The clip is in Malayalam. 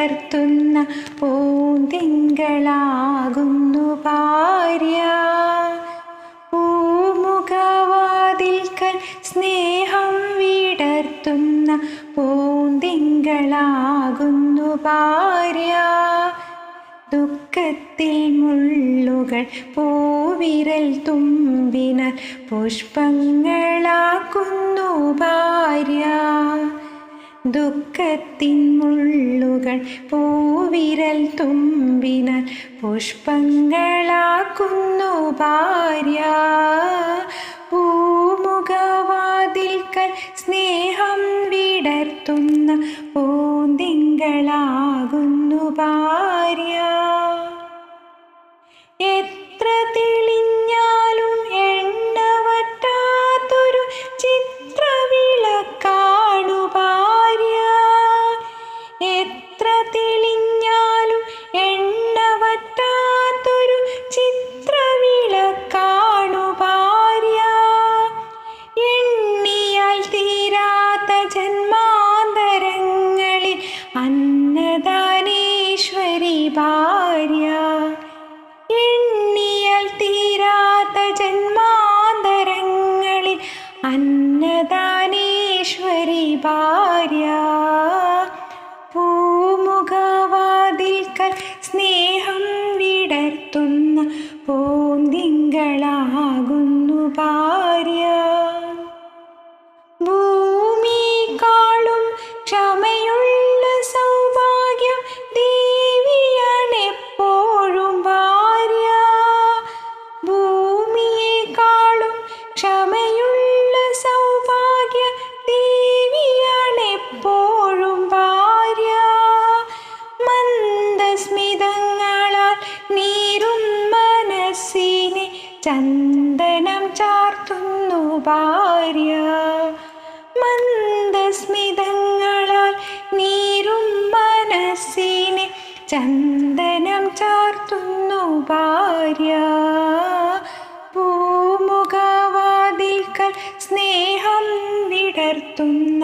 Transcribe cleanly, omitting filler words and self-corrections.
വിടർത്തുന്ന പൂന്തിങ്കളാകുന്നു ഭാര്യ. പൂമുഖവാതിൽക്കൽ സ്നേഹം വിടർത്തുന്ന പൂന്തിങ്കളാകുന്നു ഭാര്യ. ദുഃഖത്തിൽ മുള്ളുകൾ പൂവിരൽ തുമ്പിനാൽ പുഷ്പങ്ങളാക്കുന്നു ഭാര്യ. ദുഃഖത്തിൻ മുള്ളുകൾ പൂവിരൽ തുമ്പിനാൽ പുഷ്പങ്ങളാക്കുന്നു ഭാര്യ. പൂമുഖവാതിൽക്കൽ സ്നേഹം വിടർത്തുന്ന പൂന്തിങ്കളാകുന്നു ഭാര്യ. എത്ര തെളിഞ്ഞാലും എണ്ണ വറ്റാത്തൊരു ചിത്രവിളക്കാണു ഭാര്യ. എത്ര തെളിഞ്ഞാലും എണ്ണ വറ്റാത്തൊരു ചിത്രവിളക്കാണു ഭാര്യ. എണ്ണിയാൽ തീരാത്ത ജന്മാന്തരങ്ങളിൽ അന്നദാനേശ്വരി ഭാര്യ. എണ്ണിയാൽ തീരാത്ത ജന്മാന്തരങ്ങളിൽ അന്നദാനേശ്വരി ഭാര്യ. പൂമുഖവാതിൽക്കൽ സ്നേഹം വിടർത്തുന്ന പൂന്തിങ്കളാകുന്നു ഭാര്യ. ഭൂമിയെക്കാളും ക്ഷമയുള്ള സൗഭാഗ്യം ദേവിയാണെപ്പോഴും ഭാര്യ. ഭൂമിയെക്കാളും ക്ഷമയുള്ള സൗഭാഗ്യം ദേവിയാണെപ്പോഴും ഭാര്യ. മന്ദസ്മിതങ്ങളാൽ നീറും മനസ്സിനെ ചന്ദനം ചാർത്തുന്നു ഭാര്യ. മന്ദസ്മിതങ്ങളാൽ നീറും മനസ്സിനെ ചന്ദനം ചാർത്തുന്നു ഭാര്യ. പൂമുഖവാതിൽക്കൽ സ്നേഹം വിടർത്തുന്ന